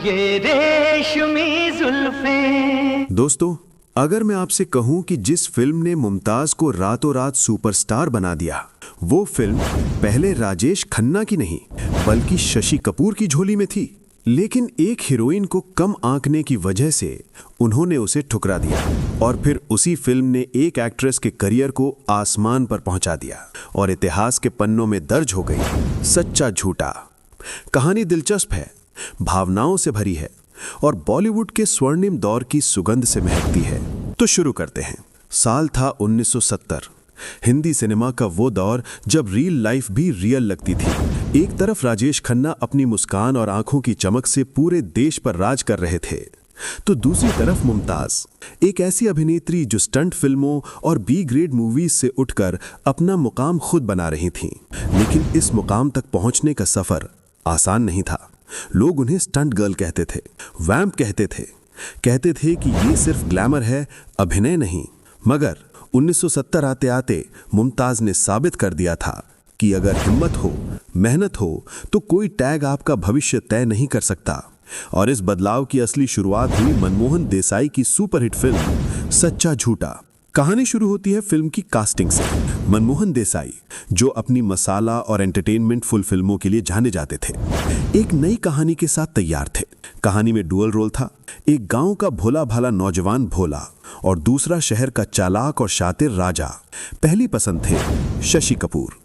ये रेशमी जुल्फें। दोस्तों, अगर मैं आपसे कहूं कि जिस फिल्म ने मुमताज को रातों रात सुपरस्टार बना दिया, वो फिल्म पहले राजेश खन्ना की नहीं बल्कि शशि कपूर की झोली में थी। लेकिन एक हीरोइन को कम आंकने की वजह से उन्होंने उसे ठुकरा दिया और फिर उसी फिल्म ने एक एक्ट्रेस के करियर को आसमान पर पहुंचा दिया और इतिहास के पन्नों में दर्ज हो गई सच्चा झूठा। कहानी दिलचस्प है, भावनाओं से भरी है और बॉलीवुड के स्वर्णिम दौर की सुगंध से महकती है। तो शुरू करते हैं। साल था 1970। हिंदी सिनेमा का वो दौर जब रियल लाइफ भी रियल लगती थी। एक तरफ राजेश खन्ना अपनी मुस्कान और आंखों की चमक से पूरे देश पर राज कर रहे थे, तो दूसरी तरफ मुमताज, एक ऐसी अभिनेत्री जो स्टंट फिल्मों और बी ग्रेड मूवीज से उठकर अपना मुकाम खुद बना रही थीं। लेकिन इस मुकाम तक पहुंचने का सफर आसान नहीं था। लोग उन्हें स्टंट गर्ल कहते थे, वैम्प कहते थे कि ये सिर्फ ग्लैमर है, अभिनय नहीं। मगर 1970 आते आते मुमताज ने साबित कर दिया था कि अगर हिम्मत हो, मेहनत हो, तो कोई टैग आपका भविष्य तय नहीं कर सकता। और इस बदलाव की असली शुरुआत हुई मनमोहन देसाई की सुपरहिट फिल्म सच्चा झूठा। कहानी शुरू होती है फिल्म की कास्टिंग से। मनमोहन देसाई, जो अपनी मसाला और एंटरटेनमेंट फुल फिल्मों के लिए जाने जाते थे, एक नई कहानी के साथ तैयार थे। कहानी में डुअल रोल था, एक गांव का भोला भाला नौजवान भोला और दूसरा शहर का चालाक और शातिर राजा। पहली पसंद थे शशि कपूर।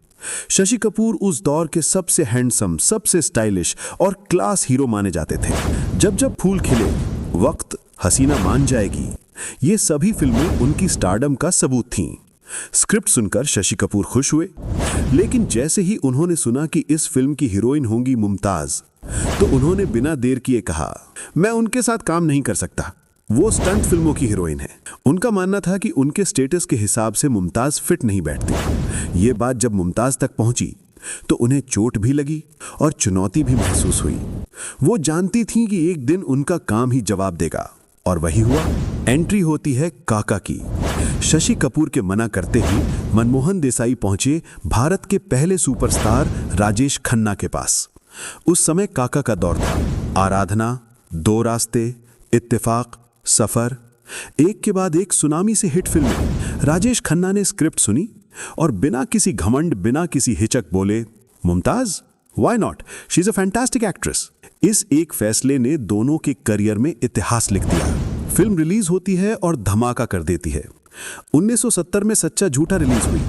शशि कपूर उस दौर के सबसे हैंडसम, सबसे स्टाइलिश और क्लास हीरो माने जाते थे। जब जब फूल खिले, वक्त, हसीना मान जाएगी, ये सभी फिल्में उनकी स्टारडम का सबूत थीं। स्क्रिप्ट सुनकर शशि कपूर खुश हुए, लेकिन जैसे ही उन्होंने सुना कि इस फिल्म की हीरोइन होंगी मुमताज, तो उन्होंने बिना देर किए कहा, मैं उनके साथ काम नहीं कर सकता, वो स्टंट फिल्मों की हीरोइन है। उनका मानना था कि उनके स्टेटस के हिसाब से मुमताज फिट नहीं बैठती। ये बात जब मुमताज तक पहुंची तो उन्हें चोट भी लगी और चुनौती भी महसूस हुई। वो जानती थीं कि एक दिन उनका काम ही जवाब देगा, और वही हुआ। एंट्री होती है काका की। शशि कपूर के मना करते ही मनमोहन देसाई पहुंचे भारत के पहले सुपरस्टार राजेश खन्ना के पास। उस समय काका का दौर था। आराधना, दो रास्ते, इत्तेफाक, सफर, एक के बाद एक सुनामी से हिट फिल्में। राजेश खन्ना ने स्क्रिप्ट सुनी और बिना किसी घमंड, बिना किसी हिचक बोले, Mumtaz, why not, she is a fantastic actress. इस एक फैसले ने दोनों के करियर में इतिहास लिख दिया। फिल्म रिलीज होती है और धमाका कर देती है। 1970 में सच्चा झूठा रिलीज हुई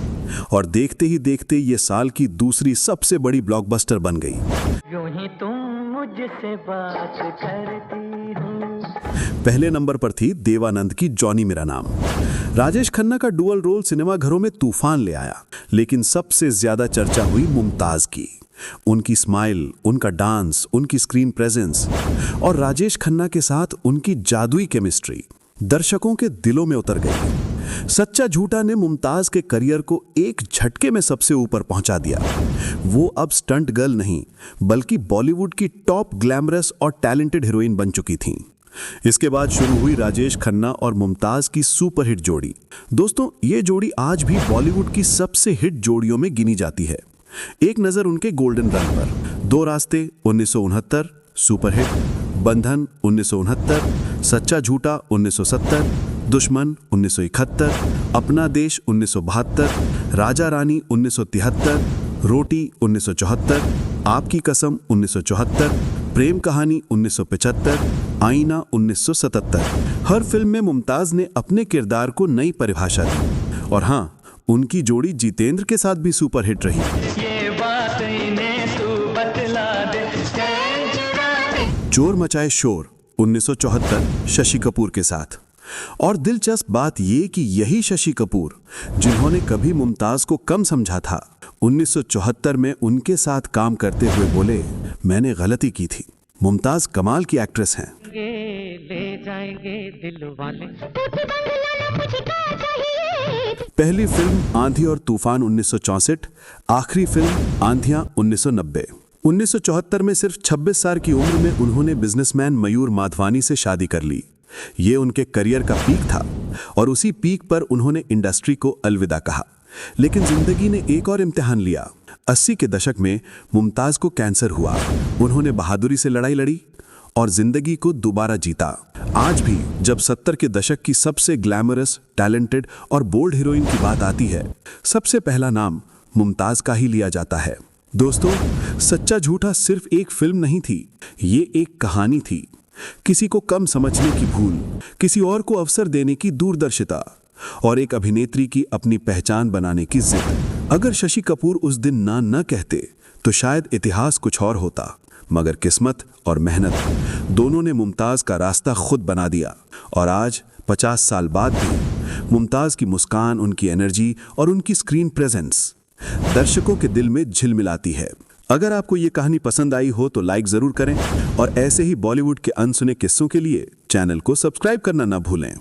और देखते ही देखते ये साल की दूसरी सबसे बड़ी ब्लॉकबस्टर बन गई। यूं ही तुम मुझसे बात करती हो। पहले नंबर पर थी देवानंद की जॉनी मेरा नाम। राजेश खन्ना का डुअल रोल सिनेमा घरों में तूफान ले आया, लेकिन सबसे ज्यादा चर्चा हुई मुमताज की। उनकी स्माइल, उनका डांस, उनकी स्क्रीन प्रेजेंस और राजेश खन्ना के साथ उनकी जादुई केमिस्ट्री दर्शकों के दिलों में उतर गई। सच्चा झूठा ने मुमताज के करियर को एक झटके में सबसे ऊपर पहुंचा दिया। वो अब स्टंट गर्ल नहीं, बल्कि बॉलीवुड की टॉप ग्लैमरस और टैलेंटेड हीरोइन बन चुकी थीं। इसके बाद शुरू हुई राजेश खन्ना और मुमताज की सुपरहिट जोड़ी। दोस्तों, ये जोड़ी आज भी बॉलीवुड की सबसे हिट जोड़ियों में गिनी जाती है। एक नजर उनके गोल्डन रन पर। दो रास्ते 1969 सुपरहिट, बंधन 1969, सच्चा झूठा 1970, दुश्मन 1971, अपना देश 1972, राजा रानी 1973, रोटी 1974, आपकी कसम 1974, प्रेम कहानी 1975, आईना 1977। हर फिल्म में मुमताज ने अपने किरदार को नई परिभाषा दी। और हाँ, उनकी जोड़ी जितेंद्र के साथ भी सुपरहिट रही। ये बात इन्हें तू बतला दे। चोर मचाए शोर 1974 शशि कपूर के साथ। और दिलचस्प बात ये कि यही शशि कपूर, जिन्होंने कभी मुमताज को कम समझा था, 1974 में उनके साथ काम करते हुए बोले, मैंने गलती की थी, मुमताज कमाल की एक्ट्रेस हैं। ले जाएंगे दिल वाले। पहली फिल्म आंधी और तूफान 1964, आखिरी फिल्म आंधियां 1990। 1974 में सिर्फ 26 साल की उम्र में उन्होंने बिजनेसमैन मयूर माधवानी से शादी कर ली। ये उनके करियर का पीक था और उसी पीक पर उन्होंने इंडस्ट्री को अलविदा कहा। लेकिन जिंदगी ने एक और इम्तिहान लिया। 80 के दशक में मुमताज को कैंसर हुआ। उन्होंने बहादुरी से लड़ाई लड़ी और जिंदगी को दोबारा जीता। आज भी जब 70 के दशक की सबसे ग्लैमरस, टैलेंटेड और बोल्ड हीरोइन की बात आती है, सबसे पहला नाम मुमताज का ही लिया जाता है। दोस्तों, सच्चा झूठा सिर्फ एक फिल्म नहीं थी, ये एक कहानी थी। किसी को कम समझने की भूल, किसी और को अवसर देने की दूरदर्शिता और एक अभिनेत्री की अपनी पहचान बनाने की जिद। अगर शशि कपूर उस दिन ना न कहते तो शायद इतिहास कुछ और होता, मगर किस्मत और मेहनत दोनों ने मुमताज का रास्ता खुद बना दिया। और आज 50 साल बाद भी मुमताज की मुस्कान, उनकी एनर्जी और उनकी स्क्रीन प्रेजेंस दर्शकों के दिल में झिलमिलाती है। अगर आपको ये कहानी पसंद आई हो तो लाइक जरूर करें और ऐसे ही बॉलीवुड के अनसुने किस्सों के लिए चैनल को सब्सक्राइब करना ना भूलें।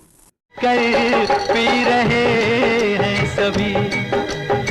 कर पी रहे हैं सभी